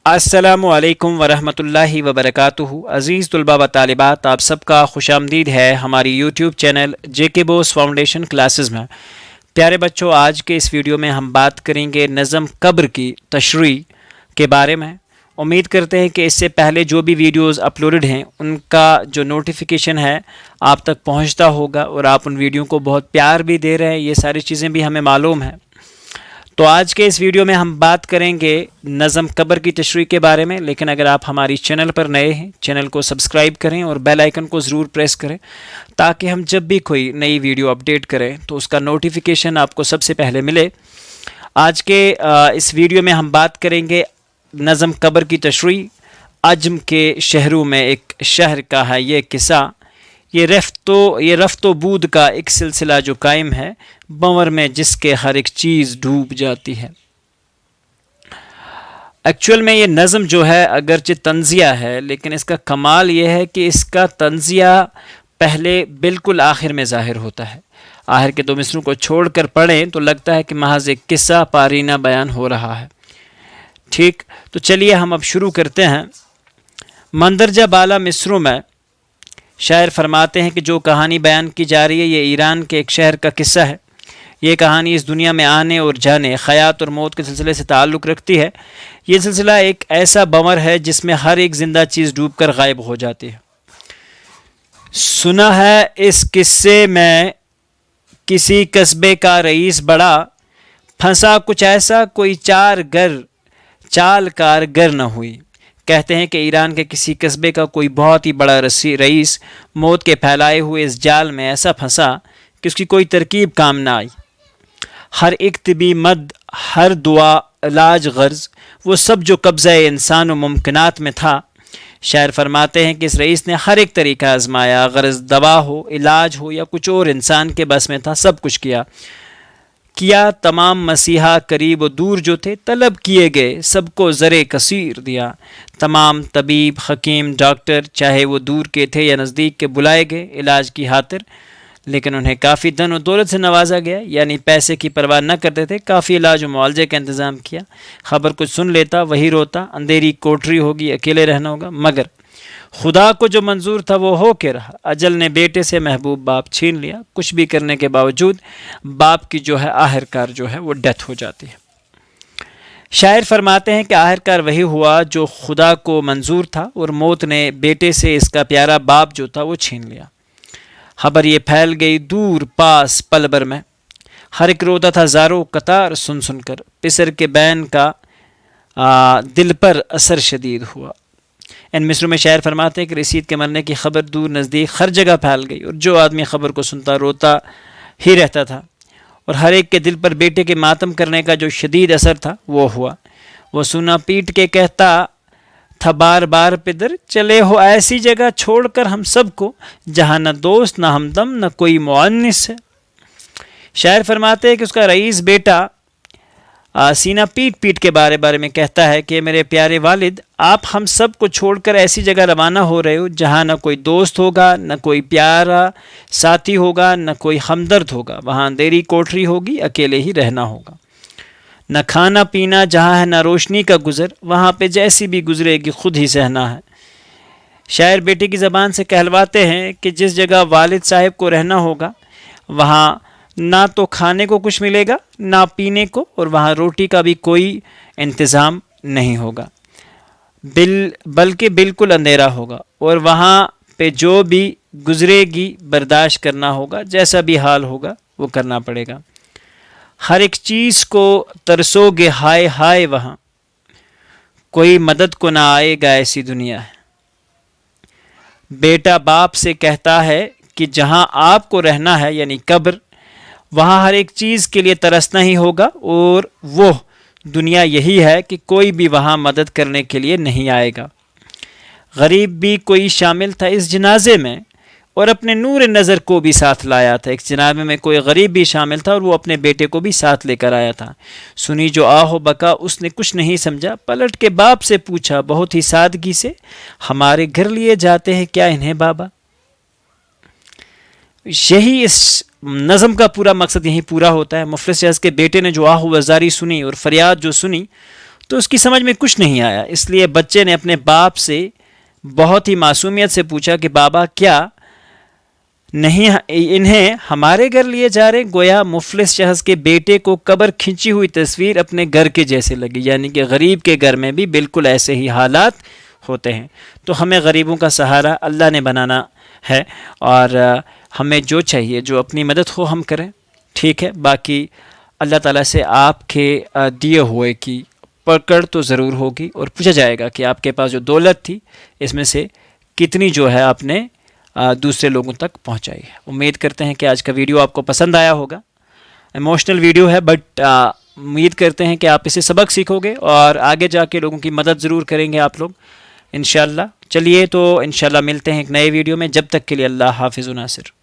السلام علیکم ورحمۃ اللہ وبرکاتہ۔ عزیز طلباء و طالبات، آپ سب کا خوش آمدید ہے ہماری یوٹیوب چینل جے کے بوس فاؤنڈیشن کلاسز میں۔ پیارے بچوں، آج کے اس ویڈیو میں ہم بات کریں گے نظم قبر کی تشریح کے بارے میں۔ امید کرتے ہیں کہ اس سے پہلے جو بھی ویڈیوز اپلوڈڈ ہیں ان کا جو نوٹیفیکیشن ہے آپ تک پہنچتا ہوگا، اور آپ ان ویڈیو کو بہت پیار بھی دے رہے ہیں، یہ ساری چیزیں بھی ہمیں معلوم ہیں۔ تو آج کے اس ویڈیو میں ہم بات کریں گے نظم قبر کی تشریح کے بارے میں، لیکن اگر آپ ہماری چینل پر نئے ہیں چینل کو سبسکرائب کریں اور بیل آئیکن کو ضرور پریس کریں تاکہ ہم جب بھی کوئی نئی ویڈیو اپڈیٹ کریں تو اس کا نوٹیفیکیشن آپ کو سب سے پہلے ملے۔ آج کے اس ویڈیو میں ہم بات کریں گے نظم قبر کی تشریح۔ عجم کے شہروں میں ایک شہر کا ہے یہ قصہ، یہ رفت و بود کا ایک سلسلہ جو قائم ہے، بنور میں جس کے ہر ایک چیز ڈوب جاتی ہے۔ ایکچول میں یہ نظم جو ہے اگرچہ تنزیہ ہے، لیکن اس کا کمال یہ ہے کہ اس کا تنزیہ پہلے بالکل آخر میں ظاہر ہوتا ہے۔ آخر کے دو مصروں کو چھوڑ کر پڑھیں تو لگتا ہے کہ محض ایک قصہ پارینہ بیان ہو رہا ہے۔ ٹھیک، تو چلیے ہم اب شروع کرتے ہیں۔ مندرجہ بالا مصروں میں شاعر فرماتے ہیں کہ جو کہانی بیان کی جا رہی ہے یہ ایران کے ایک شہر کا قصہ ہے۔ یہ کہانی اس دنیا میں آنے اور جانے، حیات اور موت کے سلسلے سے تعلق رکھتی ہے۔ یہ سلسلہ ایک ایسا بنور ہے جس میں ہر ایک زندہ چیز ڈوب کر غائب ہو جاتی ہے۔ سنا ہے اس قصے میں کسی قصبے کا رئیس بڑا، پھنسا کچھ ایسا کوئی چال کار گر نہ ہوئی۔ کہتے ہیں کہ ایران کے کسی قصبے کا کوئی بہت ہی بڑا رئیس موت کے پھیلائے ہوئے اس جال میں ایسا پھنسا کہ اس کی کوئی ترکیب کام نہ آئی۔ ہر ایک طبی مد، ہر دعا، علاج غرض، وہ سب جو قبضہ انسان و ممکنات میں تھا۔ شاعر فرماتے ہیں کہ اس رئیس نے ہر ایک طریقہ آزمایا، غرض دوا ہو، علاج ہو یا کچھ اور انسان کے بس میں تھا، سب کچھ کیا۔ تمام مسیحا قریب و دور جو تھے طلب کیے گئے، سب کو زر کثیر دیا۔ تمام طبیب، حکیم، ڈاکٹر، چاہے وہ دور کے تھے یا نزدیک کے، بلائے گئے علاج کی خاطر، لیکن انہیں کافی دن و دولت سے نوازا گیا، یعنی پیسے کی پرواہ نہ کرتے تھے۔ کافی علاج و معالجے کا انتظام کیا۔ خبر کچھ سن لیتا وہی روتا، اندھیری کوٹری ہوگی، اکیلے رہنا ہوگا، مگر خدا کو جو منظور تھا وہ ہو کے رہا۔ اجل نے بیٹے سے محبوب باپ چھین لیا۔ کچھ بھی کرنے کے باوجود باپ کی جو ہے آخرکار جو ہے وہ ڈیتھ ہو جاتی ہے۔ شاعر فرماتے ہیں کہ آخرکار وہی ہوا جو خدا کو منظور تھا، اور موت نے بیٹے سے اس کا پیارا باپ جو تھا وہ چھین لیا۔ خبر یہ پھیل گئی دور پاس پل بھر میں، ہر ایک روتا تھا زارو قطار سن کر، پسر کے بین کا دل پر اثر شدید ہوا۔ ان مصروں میں شاعر فرماتے ہیں کہ رشید کے مرنے کی خبر دور نزدیک ہر جگہ پھیل گئی، اور جو آدمی خبر کو سنتا روتا ہی رہتا تھا، اور ہر ایک کے دل پر بیٹے کے ماتم کرنے کا جو شدید اثر تھا وہ ہوا۔ وہ سونا پیٹ کے کہتا تھا بار بار پدر، چلے ہو ایسی جگہ چھوڑ کر ہم سب کو، جہاں نہ دوست نہ ہمدم نہ کوئی مؤنس ہے۔ شاعر فرماتے ہیں کہ اس کا رئیس بیٹا سینہ پیٹ کے بارے میں کہتا ہے کہ میرے پیارے والد، آپ ہم سب کو چھوڑ کر ایسی جگہ روانہ ہو رہے ہو جہاں نہ کوئی دوست ہوگا، نہ کوئی پیارا ساتھی ہوگا، نہ کوئی ہمدرد ہوگا۔ وہاں اندھیری کوٹری ہوگی، اکیلے ہی رہنا ہوگا۔ نہ کھانا پینا جہاں ہے، نہ روشنی کا گزر، وہاں پہ جیسی بھی گزرے گی خود ہی سہنا ہے۔ شاعر بیٹے کی زبان سے کہلواتے ہیں کہ جس جگہ والد صاحب کو رہنا ہوگا وہاں نہ تو کھانے کو کچھ ملے گا نہ پینے کو، اور وہاں روٹی کا بھی کوئی انتظام نہیں ہوگا، بلکہ بالکل اندھیرا ہوگا، اور وہاں پہ جو بھی گزرے گی برداشت کرنا ہوگا، جیسا بھی حال ہوگا وہ کرنا پڑے گا۔ ہر ایک چیز کو ترسو گے ہائے ہائے، وہاں کوئی مدد کو نہ آئے گا، ایسی دنیا ہے۔ بیٹا باپ سے کہتا ہے کہ جہاں آپ کو رہنا ہے یعنی قبر، وہاں ہر ایک چیز کے لیے ترسنا ہی ہوگا، اور وہ دنیا یہی ہے کہ کوئی بھی وہاں مدد کرنے کے لیے نہیں آئے گا۔ غریب بھی کوئی شامل تھا اس جنازے میں، اور اپنے نور نظر کو بھی ساتھ لایا تھا۔ ایک جنازے میں کوئی غریب بھی شامل تھا اور وہ اپنے بیٹے کو بھی ساتھ لے کر آیا تھا۔ سنی جو آہ و بکا، اس نے کچھ نہیں سمجھا، پلٹ کے باپ سے پوچھا بہت ہی سادگی سے، ہمارے گھر لیے جاتے ہیں کیا انہیں بابا؟ یہی اس نظم کا پورا مقصد یہی پورا ہوتا ہے۔ مفلس شخص کے بیٹے نے جو آہ و زاری سنی اور فریاد جو سنی تو اس کی سمجھ میں کچھ نہیں آیا، اس لیے بچے نے اپنے باپ سے بہت ہی معصومیت سے پوچھا کہ بابا کیا نہیں انہیں ہمارے گھر لیے جا رہے؟ گویا مفلس شخص کے بیٹے کو قبر کھنچی ہوئی تصویر اپنے گھر کے جیسے لگی، یعنی کہ غریب کے گھر میں بھی بالکل ایسے ہی حالات ہوتے ہیں۔ تو ہمیں غریبوں کا سہارا اللہ نے بنانا ہے، اور ہمیں جو چاہیے، جو اپنی مدد ہو ہم کریں، ٹھیک ہے۔ باقی اللہ تعالیٰ سے آپ کے دیے ہوئے کی پکڑ تو ضرور ہوگی، اور پوچھا جائے گا کہ آپ کے پاس جو دولت تھی اس میں سے کتنی جو ہے آپ نے دوسرے لوگوں تک پہنچائی ہے۔ امید کرتے ہیں کہ آج کا ویڈیو آپ کو پسند آیا ہوگا۔ ایموشنل ویڈیو ہے، بٹ امید کرتے ہیں کہ آپ اسے سبق سیکھو گے اور آگے جا کے لوگوں کی مدد ضرور کریں گے آپ لوگ انشاءاللہ۔ چلیے تو انشاءاللہ ملتے ہیں ایک نئے ویڈیو میں، جب تک کے لیے اللہ حافظ و ناصر۔